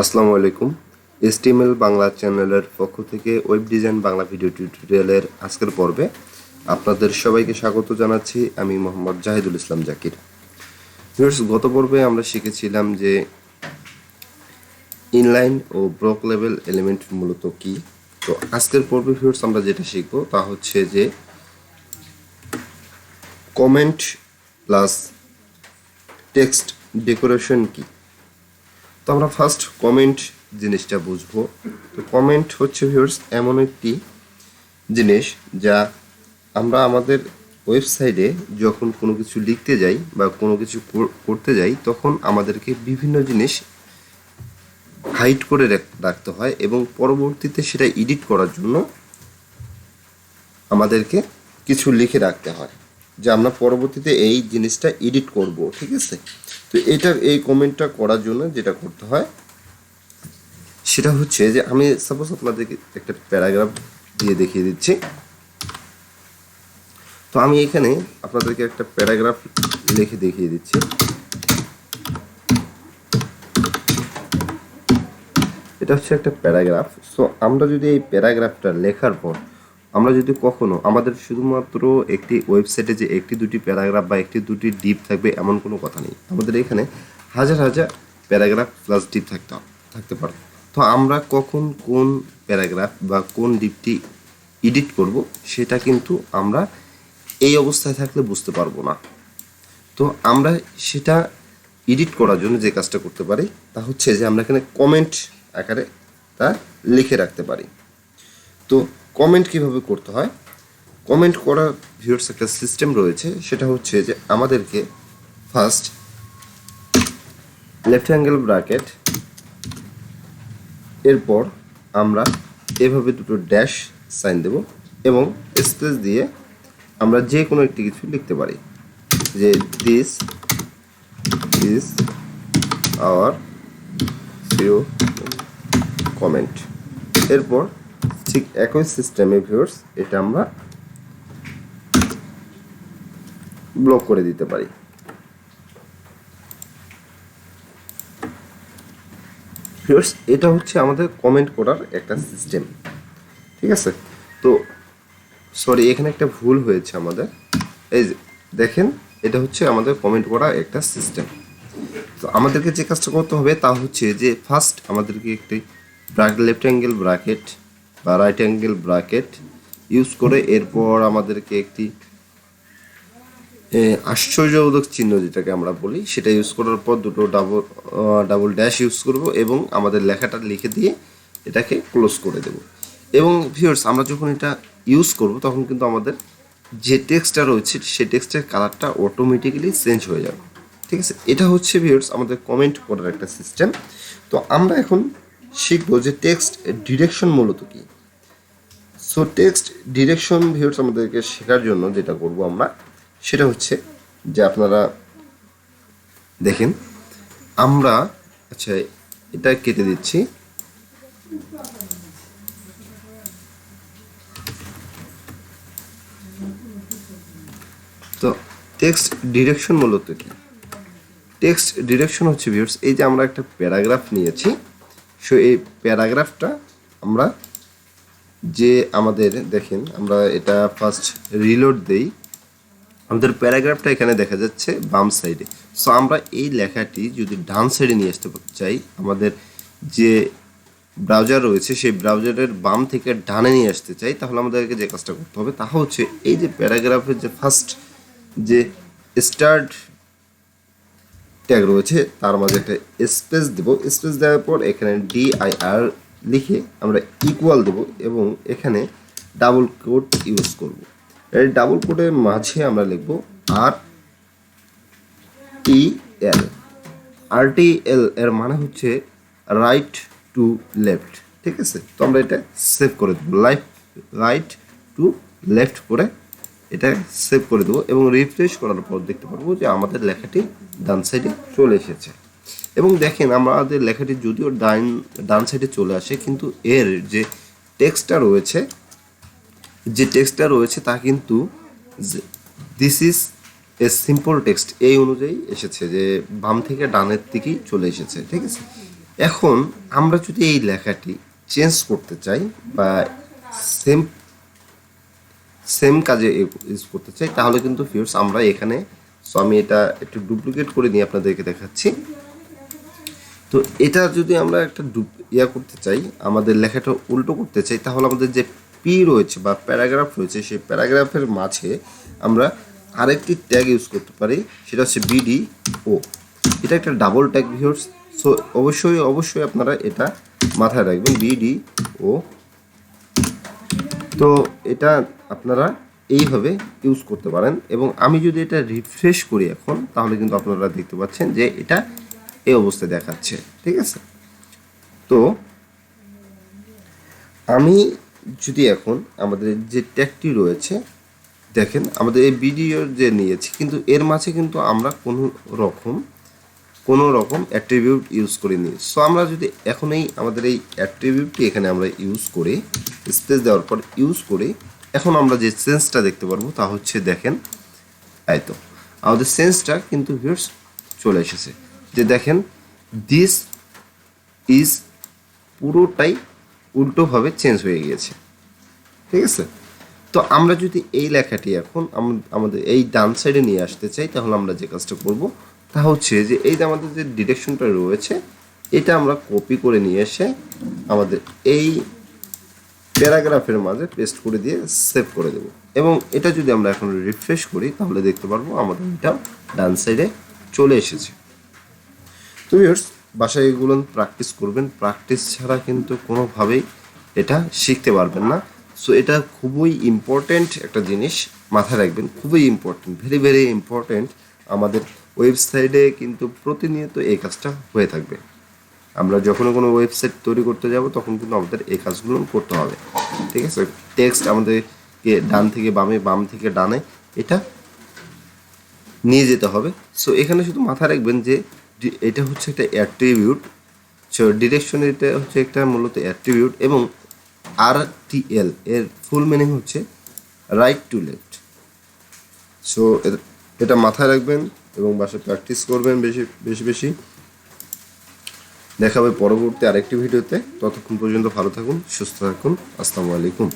আসসালামু আলাইকুম। এসটিএমএল বাংলা চ্যানেলের পক্ষ থেকে ওয়েব ডিজাইন বাংলা ভিডিও টিউটোরিয়ালের আজকের পর্বে আপনাদের সবাইকে স্বাগত জানাচ্ছি। আমি মোহাম্মদ জাহিদুল ইসলাম জাকির। ভিউয়ার্স, গত পর্বে আমরা শিখেছিলাম যে ইনলাইন ও ব্লক লেভেল এলিমেন্ট মূলত কি। তো আজকের পর্বে ভিউয়ার্স আমরা যেটা শিখব তা হচ্ছে যে কমেন্ট প্লাস টেক্সট ডেকোরেশন কি। তো আমরা ফার্স্ট কমেন্ট জিনিসটা বুঝবো। তো কমেন্ট হচ্ছে ভিউয়ার্স এমন একটি জিনিস যা আমরা আমাদের ওয়েবসাইটে যখন কোনো কিছু লিখতে যাই বা কোনো কিছু করতে যাই তখন আমাদেরকে বিভিন্ন জিনিস হাইড করে রাখতে হয় এবং পরবর্তীতে সেটা এডিট করার জন্য আমাদেরকে কিছু লিখে রাখতে হয় যে আমরা পরবর্তীতে এই জিনিসটা এডিট করব, ঠিক আছে। তো এই কমেন্টটা করার জন্য যেটা করতে হয় সেটা হচ্ছে যে আমি সাপোজ আপনাদেরকে একটা প্যারাগ্রাফ দিয়ে দেখিয়ে দিচ্ছি। তো আমি এখানে আপনাদেরকে একটা প্যারাগ্রাফ লিখে দেখিয়ে দিচ্ছি। এটা হচ্ছে একটা প্যারাগ্রাফ। সো আমরা যদি এই প্যারাগ্রাফটা লেখার পর আমরা যদি কখনো আমাদের শুধুমাত্র একটি ওয়েবসাইটে যে একটি দুটি প্যারাগ্রাফ বা একটি দুটি ডিপ থাকবে এমন কোনো কথা নেই। আমাদের এখানে হাজার হাজার প্যারাগ্রাফ প্লাস ডিপ থাকতে পারে। তো আমরা কখন কোন প্যারাগ্রাফ বা কোন ডিপটি এডিট করব সেটা কিন্তু আমরা এই অবস্থায় থাকলে বুঝতে পারবো না। তো আমরা সেটা এডিট করার জন্য যে কাজটা করতে পারি তা হচ্ছে যে আমরা এখানে কমেন্ট আকারে তা লিখে রাখতে পারি। তো কমেন্ট কিভাবে করতে হয়, কমেন্ট করার ভিউয়ার্স একটা সিস্টেম রয়েছে। সেটা হচ্ছে যে আমাদেরকে ফার্স্ট লেফট অ্যাঙ্গেল ব্র্যাকেট, এরপর আমরা এভাবে দুটো ড্যাশ সাইন দেব এবং স্পেস দিয়ে আমরা যে কোনো একটি কিছু লিখতে পারি যে this is our few comment. এরপর ঠিক একই সিস্টেমে ভিউয়ার্স এটা আমরা ব্লক করে দিতে পারি। ভিউয়ার্স, এটা হচ্ছে আমাদের কমেন্ট করার একটা সিস্টেম, ঠিক আছে। তো সরি, এখানে একটা ভুল হয়েছে আমাদের। এই যে দেখেন, এটা হচ্ছে আমাদের কমেন্ট করা একটা সিস্টেম। তো আমাদেরকে যে কাজটা করতে হবে তা হচ্ছে যে ফার্স্ট আমাদেরকে একটি লেফট অ্যাঙ্গেল ব্র্যাকেট বা রাইট অ্যাঙ্গেল ব্র্যাকেট ইউজ করে এরপর আমাদেরকে একটি আশ্চর্যবোধক চিহ্ন যেটাকে আমরা বলি সেটা ইউজ করার পর দুটো ডাবল ড্যাশ ইউজ করব এবং আমাদের লেখাটা লিখে দিয়ে এটাকে ক্লোজ করে দেব। এবং ভিউয়ার্স, আমরা যখন এটা ইউজ করব তখন কিন্তু আমাদের যে টেক্সটটা রয়েছে সেই টেক্সটের কালারটা অটোমেটিক্যালি চেঞ্জ হয়ে যাবে, ঠিক আছে। এটা হচ্ছে ভিউয়ার্স আমাদের কমেন্ট করার একটা সিস্টেম। তো আমরা এখন শিখব যে টেক্সট ডিরেকশন মূলত কি। সো টেক্সট ডিরেকশন ভিউয়ার্স আমাদেরকে শেখার জন্য যেটা করব আমরা সেটা হচ্ছে যে আপনারা দেখেন, আমরা আচ্ছা এটা কেটে দিচ্ছি। তো টেক্সট ডিরেকশন মূলত কি? টেক্সট ডিরেকশন হচ্ছে ভিউয়ার্স এই যে আমরা একটা প্যারাগ্রাফ নিয়েছি। সো এই প্যারাগ্রাফটা আমরা যে আমাদের দেখেন, আমরা এটা ফার্স্ট রিলোড দেই, আমাদের প্যারাগ্রাফটা এখানে দেখা যাচ্ছে বাম সাইডে। সো আমরা এই লেখাটি যদি ডান সাইডে নিয়ে আসতে চাই, আমাদের যে ব্রাউজার রয়েছে সেই ব্রাউজারের বাম থেকে ডানে নিয়ে আসতে চাই, তাহলে আমাদেরকে যে কাজটা করতে হবে তা হচ্ছে এই যে প্যারাগ্রাফের যে ফার্স্ট যে স্টার্ট ট্যাগ রয়েছে তার মাঝে একটা স্পেস দেব। স্পেস দেওয়ার পর এখানে DIR লিখে আমরা ইকুয়াল দেব এবং এখানে ডাবল কোট ইউজ করব। এই ডাবল কোটের মাঝে আমরা লিখব RTL এর মানে হচ্ছে রাইট টু লেফট, ঠিক আছে। তো আমরা এটা সেভ করে দেবো, রাইট টু লেফট করে এটা সেভ করে দেবো এবং রিফ্রেশ করার পর দেখতে পারবো যে আমাদের লেখাটি ডান সাইডে চলে এসেছে। এবং দেখেন, আমাদের লেখাটি যদিও ডান সাইডে চলে আসে কিন্তু এর যে টেক্সটটা রয়েছে তা কিন্তু this is a simple text এই অনুযায়ী এসেছে যে বাম থেকে ডানের দিকেই চলে এসেছে, ঠিক আছে। এখন আমরা যদি এই লেখাটি চেঞ্জ করতে চাই বা সেম সেম কাজে ইউজ করতে চাই, তাহলে কিন্তু ভিউয়ার্স আমরা এখানে, সো আমি এটা একটু ডুপ্লিকেট করে নিয়ে আপনাদেরকে দেখাচ্ছি। তো এটা যদি আমরা একটা করতে চাই, আমাদের লেখাটা উল্টো করতে চাই, তাহলে আমাদের যে পি রয়েছে বা প্যারাগ্রাফ রয়েছে, সেই প্যারাগ্রাফের মাঝে আমরা আরেকটি ট্যাগ ইউজ করতে পারি, সেটা হচ্ছে BDO। এটা একটা ডাবল ট্যাগ ভিউয়ার্স, সো অবশ্যই আপনারা এটা মাথায় রাখবেন, BDO। তো এটা আপনারা এইভাবে ইউজ করতে পারেন। এবং আমি যদি এটা রিফ্রেশ করি এখন, তাহলে কিন্তু আপনারা দেখতে পাচ্ছেন যে এটা এই অবস্থায় দেখাচ্ছে, ঠিক আছে। তো আমি যদি এখন আমাদের যে ট্যাগটি রয়েছে, দেখেন আমাদের এই ভিডিওর যে নিয়েছি, কিন্তু এর মাঝে কিন্তু আমরা কোনো রকম অ্যাট্রিবিউট ইউজ করিনি। সো আমরা যদি এখন আমাদের এই অ্যাট্রিবিউটটি এখানে আমরা ইউজ করি, স্পেস দেওয়ার পর ইউজ করি, এখন আমরা যে সেন্সটা দেখতে পারবো তা হচ্ছে, দেখেন এই তো আমাদের সেন্সটা কিন্তু ভিউয়ার্স চলে এসেছে, যে দেখেন দিস ইজ পুরোটাই উল্টোভাবে চেঞ্জ হয়ে গিয়েছে, ঠিক আছে। তো আমরা যদি এই লেখাটি এখন আমাদের এই ডান সাইডে নিয়ে আসতে চাই, তাহলে আমরা যে কাজটা করব তা হচ্ছে যে এই যে আমাদের যে ডিরেকশনটা রয়েছে, এটা আমরা কপি করে নিয়ে এসে আমাদের এই প্যারাগ্রাফের মাঝে পেস্ট করে দিয়ে সেভ করে দেব। এবং এটা যদি আমরা এখন রিফ্রেশ করি, তাহলে দেখতে পারবো আমাদের এটা ডান সাইডে চলে এসেছে। তো ভিউয়ার্স, বাসায় এগুলো প্র্যাকটিস করবেন, প্র্যাকটিস ছাড়া কিন্তু কোনোভাবেই এটা শিখতে পারবেন না। সো এটা খুবই ইম্পর্ট্যান্ট একটা জিনিস, মাথায় রাখবেন, খুবই ইম্পর্ট্যান্ট, ভেরি ইম্পর্ট্যান্ট। আমাদের ওয়েবসাইটে কিন্তু প্রতিনিয়ত এই কাজটা হয়ে থাকবে। আমরা যখন কোনো ওয়েবসাইট তৈরি করতে যাব, তখন কিন্তু আমাদের এই কাজগুলো করতে হবে, ঠিক আছে। টেক্সট আমাদেরকে ডান থেকে বামে, বাম থেকে ডানে এটা নিয়ে যেতে হবে। সো এখানে শুধু মাথায় রাখবেন যে এটা হচ্ছে একটা অ্যাট্রিবিউট, সো ডিরেকশন এটা হচ্ছে একটা মূলত অ্যাট্রিবিউট, এবং RTL এর ফুল মিনিং হচ্ছে রাইট টু লেফট। সো এটা মাথায় রাখবেন এবং বাসায় প্র্যাকটিস করবেন বেশি। দেখা হবে পরবর্তী আরেকটি ভিডিওতে। ততক্ষণ পর্যন্ত ভালো থাকুন, সুস্থ থাকুন। আসসালামু আলাইকুম।